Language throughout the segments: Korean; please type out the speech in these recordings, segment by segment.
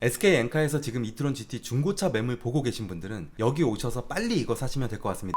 SK 엔카에서 지금 이트론 GT 중고차 매물 보고 계신 분들은 여기 오셔서 빨리 이거 사시면 될 것 같습니다.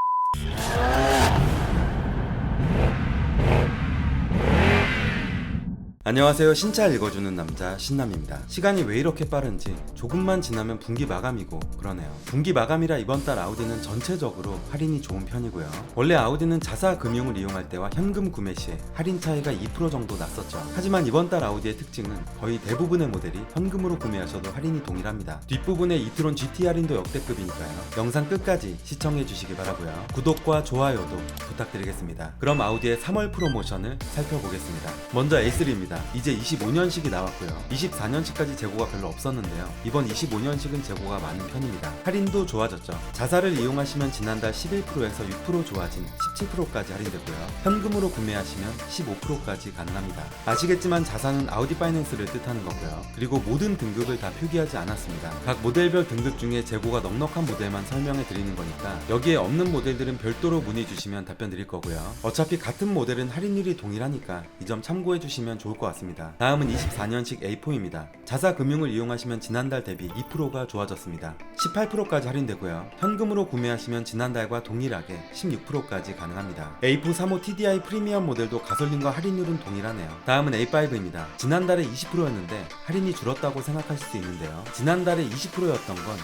안녕하세요. 신차 읽어주는 남자 신남입니다. 시간이 왜 이렇게 빠른지 조금만 지나면 분기 마감이고 그러네요. 분기 마감이라 이번 달 아우디는 전체적으로 할인이 좋은 편이고요. 원래 아우디는 자사 금융을 이용할 때와 현금 구매 시에 할인 차이가 2% 정도 났었죠. 하지만 이번 달 아우디의 특징은 거의 대부분의 모델이 현금으로 구매하셔도 할인이 동일합니다. 뒷부분에 이트론 GT 할인도 역대급이니까요. 영상 끝까지 시청해 주시기 바라고요. 구독과 좋아요도 부탁드리겠습니다. 그럼 아우디의 3월 프로모션을 살펴보겠습니다. 먼저 A3입니다. 이제 25년식이 나왔고요. 24년식까지 재고가 별로 없었는데요. 이번 25년식은 재고가 많은 편입니다. 할인도 좋아졌죠. 자사를 이용하시면 지난달 11%에서 6% 좋아진 17%까지 할인되고요. 현금으로 구매하시면 15%까지 가능합니다. 아시겠지만 자사는 아우디 파이낸스를 뜻하는 거고요. 그리고 모든 등급을 다 표기하지 않았습니다. 각 모델별 등급 중에 재고가 넉넉한 모델만 설명해 드리는 거니까 여기에 없는 모델들은 별도로 문의 주시면 답변 드릴 거고요. 어차피 같은 모델은 할인율이 동일하니까 이 점 참고해 주시면 좋을 것 같습니다. 다음은 24년식 A4입니다. 자사 금융을 이용하시면 지난달 대비 2%가 좋아졌습니다. 18%까지 할인되고요. 현금으로 구매하시면 지난달과 동일하게 16%까지 가능합니다. A4 35 TDI 프리미엄 모델도 가솔린과 할인율은 동일하네요. 다음은 A5입니다. 지난달에 20%였는데 할인이 줄었다고 생각하실 수 있는데요. 지난달에 20%였던 건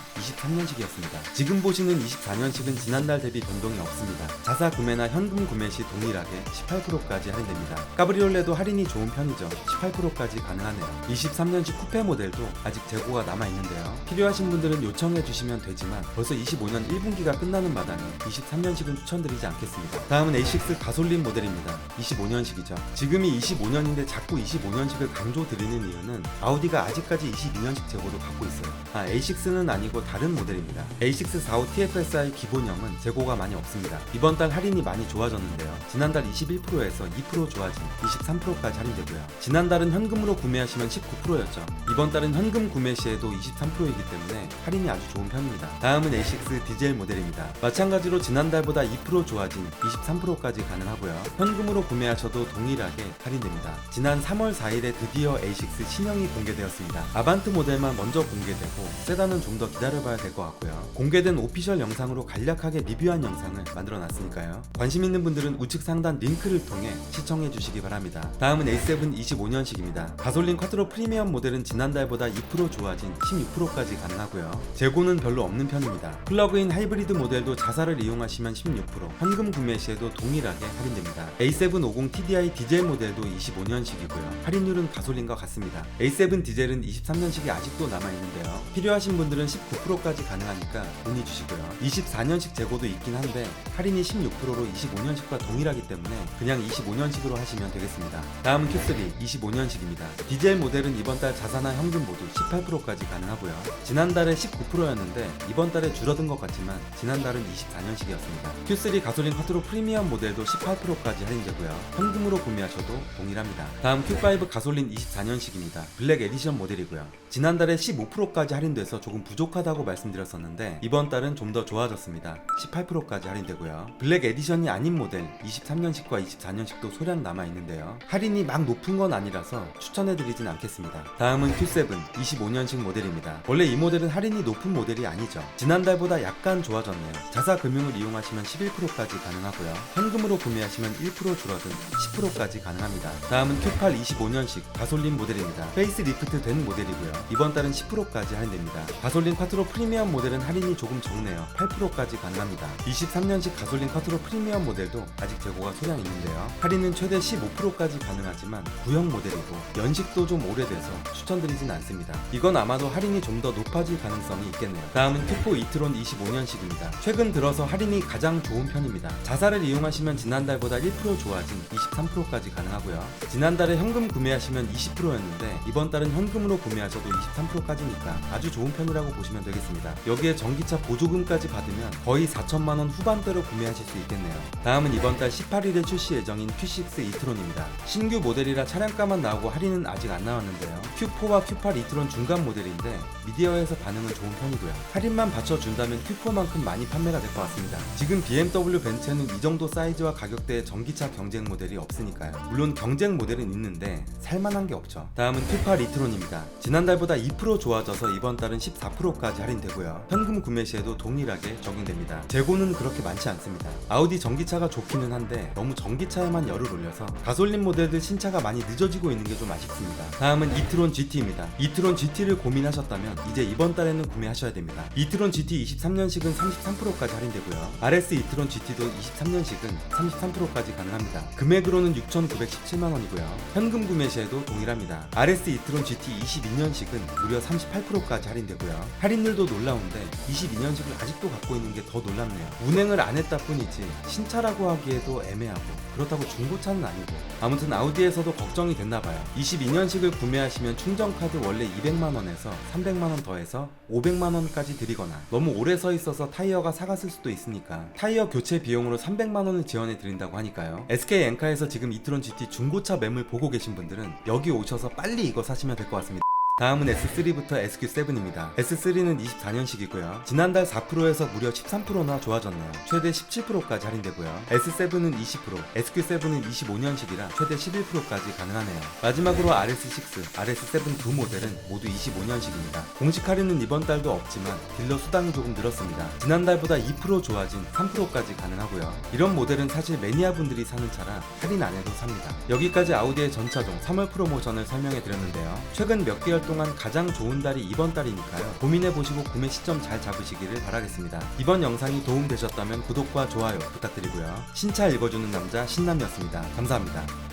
23년식이었습니다. 지금 보시는 24년식은 지난달 대비 변동이 없습니다. 자사 구매나 현금 구매 시 동일하게 18%까지 할인됩니다. 까브리올레도 할인이 좋은 편이죠. 18%까지 가능하네요. 23년식 쿠페 모델도 아직 재고가 남아있는데요. 필요하신 분들은 요청해 주시면 되지만 벌써 25년 1분기가 끝나는 마당에 23년식은 추천드리지 않겠습니다. 다음은 A6 가솔린 모델입니다. 25년식이죠. 지금이 25년인데 자꾸 25년식을 강조드리는 이유는 아우디가 아직까지 22년식 재고도 갖고 있어요. A6는 아니고 다른 모델입니다. A6 45 TFSI 기본형은 재고가 많이 없습니다. 이번 달 할인이 많이 좋아졌는데요. 지난달 21%에서 2% 좋아진 23%까지 할인되고요. 지난달은 현금으로 구매하시면 19%였죠. 이번 달은 현금 구매 시에도 23%이기 때문에 할인이 아주 좋은 편입니다. 다음은 A6 디젤 모델입니다. 마찬가지로 지난달보다 2% 좋아진 23%까지 가능하고요. 현금으로 구매하셔도 동일하게 할인됩니다. 지난 3월 4일에 드디어 A6 신형이 공개되었습니다. 아반트 모델만 먼저 공개되고 세단은 좀 더 기다려봐야 될 것 같고요. 공개된 오피셜 영상으로 간략하게 리뷰한 영상을 만들어 놨으니까요. 관심 있는 분들은 우측 상단 링크를 통해 시청해 주시기 바랍니다. 다음은 A7 25년식입니다. 가솔린 쿼트로 프리미엄 모델은 지난달보다 2% 좋아진 16%까지 가능하고요. 재고는 별로 없는 편입니다. 플러그인 하이브리드 모델도 자사를 이용하시면 16%, 현금 구매 시에도 동일하게 할인됩니다. A7 50 TDI 디젤 모델도 25년식이고요. 할인율은 가솔린과 같습니다. A7 디젤은 23년식이 아직도 남아있는데요. 필요하신 분들은 19%까지 가능하니까 문의 주시고요. 24년식 재고도 있긴 한데 할인이 16%로 25년식과 동일하기 때문에 그냥 25년식으로 하시면 되겠습니다. 다음은 Q3 25년식입니다. 디젤 모델은 이번 달 자사나 현금 모두 18%까지 가능하고요. 지난달에 19%였는데 이번 달에 줄어든 것 같지만 지난달은 24년식이었습니다. Q3 가솔린 쿼트로 프리미엄 모델도 18%까지 할인되고요. 현금으로 구매하셔도 동일합니다. 다음 Q5 가솔린 24년식입니다. 블랙 에디션 모델이고요. 지난달에 15%까지 할인돼서 조금 부족하다고 말씀드렸었는데 이번 달은 좀 더 좋아졌습니다. 18%까지 할인되고요. 블랙 에디션이 아닌 모델 23년식과 24년식도 소량 남아있는데요. 할인이 막 높은 건 아니라서 추천해드리진 않겠습니다. 다음은 Q7 25년식 모델입니다. 원래 이 모델은 할인이 높은 모델이 아니죠. 지난달보다 약간 좋아졌네요. 자사 금융을 이용하시면 11%까지 가능하고요. 현금으로 구매하시면 1% 줄어든 10%까지 가능합니다. 다음은 Q8 25년식 가솔린 모델입니다. 페이스 리프트 된 모델이고요. 이번 달은 10%까지 할인됩니다. 가솔린 쿼트로 프리미엄 모델은 할인이 조금 적네요. 8%까지 가능합니다. 23년식 가솔린 쿼트로 프리미엄 모델도 아직 재고가 소량 있는데요. 할인은 최대 15%까지 가능하지만 구형 모델이고 연식도 좀 오래돼서 추천드리진 않습니다. 이건 아마도 할인이 좀 더 높아질 가능성이 있겠네요. 다음은 Q4 이트론 25년식입니다. 최근 들어서 할인이 가장 좋은 편입니다. 자사를 이용하시면 지난달보다 1% 좋아진 23%까지 가능하고요. 지난달에 현금 구매하시면 20%였는데 이번 달은 현금으로 구매하셔도 23%까지니까 아주 좋은 편이라고 보시면 되겠습니다. 여기에 전기차 보조금까지 받으면 거의 4천만원 후반대로 구매하실 수 있겠네요. 다음은 이번 달 18일에 출시 예정인 Q6 이트론입니다. 신규 모델이라 차량가만 나오고 할인은 아직 안 나왔는데요. Q4와 Q8 이트론 중간 모델인데 미디어에서 반응은 좋은 편이고요. 할인만 받쳐준다면 Q4만큼 많이 판매가 될 것 같습니다. 지금 BMW 벤츠는 이 정도 사이즈와 가격대의 전기차 경쟁 모델이 없으니까요. 물론 경쟁 모델은 있는데 살만한 게 없죠. 다음은 Q8 이트론입니다. 지난달 지난달보다 2% 좋아져서 이번 달은 14%까지 할인되고요. 현금 구매 시에도 동일하게 적용됩니다. 재고는 그렇게 많지 않습니다. 아우디 전기차가 좋기는 한데 너무 전기차에만 열을 올려서 가솔린 모델들 신차가 많이 늦어지고 있는 게 좀 아쉽습니다. 다음은 이트론 GT입니다. 이트론 GT를 고민하셨다면 이제 이번 달에는 구매하셔야 됩니다. 이트론 GT 23년식은 33%까지 할인되고요. RS 이트론 GT도 23년식은 33%까지 가능합니다. 금액으로는 6,917만원이고요. 현금 구매 시에도 동일합니다. RS 이트론 GT 22년식은 무려 38%까지 할인되고요. 할인율도 놀라운데 22년식을 아직도 갖고 있는 게 더 놀랍네요. 운행을 안 했다 뿐이지 신차라고 하기에도 애매하고 그렇다고 중고차는 아니고 아무튼 아우디에서도 걱정이 됐나봐요. 22년식을 구매하시면 충전카드 원래 200만원에서 300만원 더해서 500만원까지 드리거나 너무 오래 서 있어서 타이어가 삭았을 수도 있으니까 타이어 교체 비용으로 300만원을 지원해 드린다고 하니까요. SK 엔카에서 지금 이트론 GT 중고차 매물 보고 계신 분들은 여기 오셔서 빨리 이거 사시면 될 것 같습니다. 다음은 S3부터 SQ7입니다. S3는 24년식이고요. 지난달 4%에서 무려 13%나 좋아졌네요. 최대 17%까지 할인되고요. S7은 20%, SQ7은 25년식이라 최대 11%까지 가능하네요. 마지막으로 RS6, RS7 두 모델은 모두 25년식입니다. 공식 할인은 이번 달도 없지만 딜러 수당이 조금 늘었습니다. 지난달보다 2% 좋아진 3%까지 가능하고요. 이런 모델은 사실 매니아 분들이 사는 차라 할인 안 해도 삽니다. 여기까지 아우디의 전차종 3월 프로모션을 설명해 드렸는데요. 최근 몇 개월 동안 가장 좋은 달이 이번 달이니까요. 고민해보시고 구매 시점 잘 잡으시기를 바라겠습니다. 이번 영상이 도움되셨다면 구독과 좋아요 부탁드리고요. 신차 읽어주는 남자 신남이었습니다. 감사합니다.